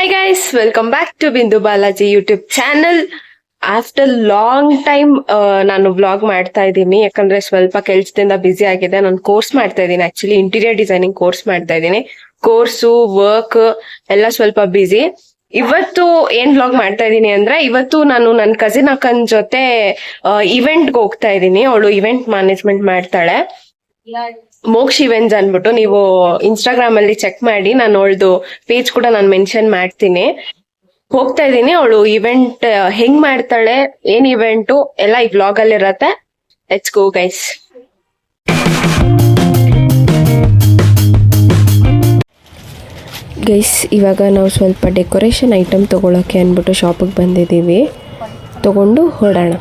Hi guys, welcome back to Bindu Balaji YouTube channel. After long time ನಾನು vlog ಮಾಡ್ತಾ ಇದ್ದೀನಿ. ಯಾಕಂದ್ರೆ ಸ್ವಲ್ಪ ಕೆಲ್ಸದಿಂದ ಬ್ಯುಸಿ ಆಗಿದೆ. ನಾನು ಕೋರ್ಸ್ ಮಾಡ್ತಾ ಇದ್ದೀನಿ, ಆಕ್ಚುಲಿ ಇಂಟೀರಿಯರ್ ಡಿಸೈನಿಂಗ್ ಕೋರ್ಸ್ ಮಾಡ್ತಾ ಇದ್ದೀನಿ. ಕೋರ್ಸು ವರ್ಕ್ ಎಲ್ಲ ಸ್ವಲ್ಪ ಬ್ಯುಸಿ. ಇವತ್ತು ಏನ್ ವ್ಲಾಗ್ ಮಾಡ್ತಾ ಇದ್ದೀನಿ ಅಂದ್ರೆ, ಇವತ್ತು ನಾನು ನನ್ನ ಕಸಿನ್ ಅಕ್ಕನ ಜೊತೆ ಇವೆಂಟ್ಗೆ ಹೋಗ್ತಾ ಇದ್ದೀನಿ. ಅವಳು ಇವೆಂಟ್ ಮ್ಯಾನೇಜ್ಮೆಂಟ್ ಮಾಡ್ತಾಳೆ, ಮೋಕ್ಷ್ ಇವೆಂಟ್ಸ್ ಅನ್ಬಿಟ್ಟು. ನೀವು ಇನ್ಸ್ಟಾಗ್ರಾಮ್ ಅಲ್ಲಿ ಚೆಕ್ ಮಾಡಿ, ನಾನು ಅವಳದು ಪೇಜ್ ಕೂಡ ನಾನು ಮೆನ್ಷನ್ ಮಾಡ್ತೀನಿ. ಹೋಗ್ತಾ ಇದ್ದೀನಿ. ಅವಳು ಇವೆಂಟ್ ಹೆಂಗ್ ಮಾಡ್ತಾಳೆ, ಏನ್ ಇವೆಂಟು ಎಲ್ಲ ಈ ವ್ಲಾಗ್ ಅಲ್ಲಿ ಇರತ್ತೆ. Let's go guys. ಗೈಸ್, ಇವಾಗ ನಾವು ಸ್ವಲ್ಪ ಡೆಕೋರೇಷನ್ ಐಟಮ್ ತಗೊಳಕ್ಕೆ ಅಂದ್ಬಿಟ್ಟು ಶಾಪಿಗೆ ಬಂದಿದ್ದೀವಿ. ತಗೊಂಡು ಹೊರಡೋಣ.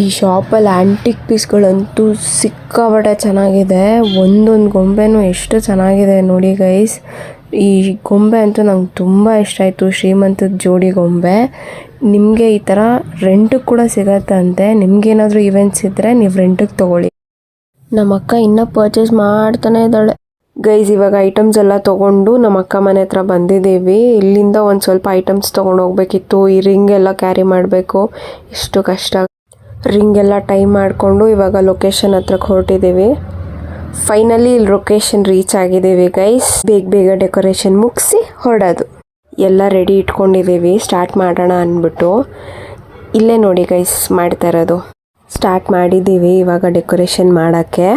ಈ ಶಾಪಲ್ಲಿ ಆಂಟಿಕ್ ಪೀಸ್ಗಳಂತೂ ಸಿಕ್ಕಾಪಟ್ಟೆ ಚೆನ್ನಾಗಿದೆ. ಒಂದೊಂದು ಗೊಂಬೆನೂ ಎಷ್ಟು ಚೆನ್ನಾಗಿದೆ ನೋಡಿ ಗೈಸ್. ಈ ಗೊಂಬೆ ಅಂತೂ ನಂಗೆ ತುಂಬ ಇಷ್ಟ ಆಯಿತು, ಶ್ರೀಮಂತದ ಜೋಡಿ ಗೊಂಬೆ. ನಿಮಗೆ ಈ ಥರ ರೆಂಟಿಗೆ ಕೂಡ ಸಿಗತ್ತಂತೆ. ನಿಮ್ಗೇನಾದರೂ ಇವೆಂಟ್ಸ್ ಇದ್ದರೆ ನೀವು ರೆಂಟಿಗೆ ತೊಗೊಳ್ಳಿ. ನಮ್ಮ ಅಕ್ಕ ಇನ್ನೂ ಪರ್ಚೇಸ್ ಮಾಡ್ತಾನೆ ಇದ್ದಾಳೆ ಗೈಸ್. ಇವಾಗ ಐಟಮ್ಸ್ ಎಲ್ಲ ತೊಗೊಂಡು ನಮ್ಮ ಅಕ್ಕ ಮನೆ ಹತ್ರ ಬಂದಿದ್ದೀವಿ. ಇಲ್ಲಿಂದ ಒಂದು ಸ್ವಲ್ಪ ಐಟಮ್ಸ್ ತೊಗೊಂಡು ಹೋಗ್ಬೇಕಿತ್ತು. ಈ ರಿಂಗ್ ಎಲ್ಲ ಕ್ಯಾರಿ ಮಾಡಬೇಕು, ಎಷ್ಟು ಕಷ್ಟ. ರಿಂಗ್ ಎಲ್ಲ ಟೈಮ್ ಮಾಡಿಕೊಂಡು ಇವಾಗ ಲೊಕೇಶನ್ ಹತ್ರಕ್ಕೆ ಹೊರಟಿದ್ದೀವಿ. ಫೈನಲಿ ಇಲ್ಲಿ ಲೊಕೇಶನ್ ರೀಚ್ ಆಗಿದ್ದೀವಿ ಗೈಸ್. ಬೇಗ ಡೆಕೋರೇಷನ್ ಮುಗಿಸಿ ಹೊರಡೋದು. ಎಲ್ಲ ರೆಡಿ ಇಟ್ಕೊಂಡಿದ್ದೀವಿ, ಸ್ಟಾರ್ಟ್ ಮಾಡೋಣ ಅಂದ್ಬಿಟ್ಟು. ಇಲ್ಲೇ ನೋಡಿ ಗೈಸ್ ಮಾಡ್ತಾ ಇರೋದು. ಸ್ಟಾರ್ಟ್ ಮಾಡಿದ್ದೀವಿ ಇವಾಗ ಡೆಕೋರೇಷನ್ ಮಾಡೋಕ್ಕೆ.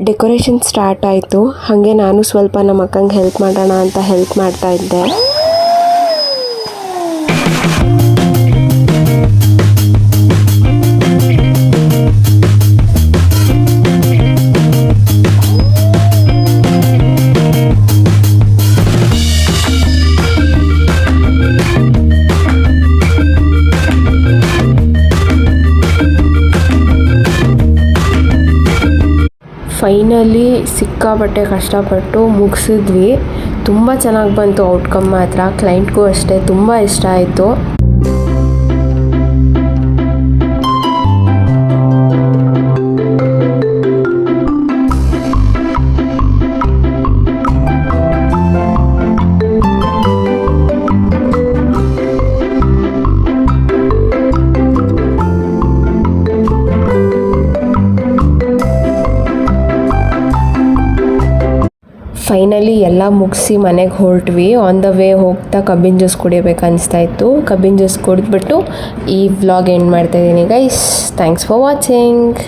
ಡೆಕೋರೇಷನ್ ಸ್ಟಾರ್ಟ್ ಆಯಿತು. ಹಾಗೆ ನಾನು ಸ್ವಲ್ಪ ನಮ್ಮ ಅಕ್ಕಂಗೆ ಹೆಲ್ಪ್ ಮಾಡೋಣ ಅಂತ ಹೆಲ್ಪ್ ಮಾಡ್ತಾ ಇದ್ದೆ. ಫೈನಲಿ ಸಿಕ್ಕಾಪಟ್ಟೆ ಕಷ್ಟಪಟ್ಟು ಮುಗಿಸಿದ್ವಿ. ತುಂಬ ಚೆನ್ನಾಗಿ ಬಂತು ಔಟ್ಕಮ್ ಮಾತ್ರ. ಕ್ಲೈಂಟ್ಗೂ ಅಷ್ಟೇ ತುಂಬ ಇಷ್ಟ ಆಯಿತು. ಫೈನಲಿ ಎಲ್ಲ ಮುಗಿಸಿ ಮನೆಗೆ ಹೊರಟ್ವಿ. ಆನ್ ದ ವೇ ಹೋಗ್ತಾ ಕಬ್ಬಿನ ಜ್ಯೂಸ್ ಕುಡಿಬೇಕು ಅನಿಸ್ತಾ ಇತ್ತು. ಕಬ್ಬಿನ ಜ್ಯೂಸ್ ಕುಡಿದ್ಬಿಟ್ಟು ಈ ವ್ಲಾಗ್ ಎಂಡ್ ಮಾಡ್ತಾಯಿದ್ದೀನಿ ಗೈಸ್. Thanks for watching.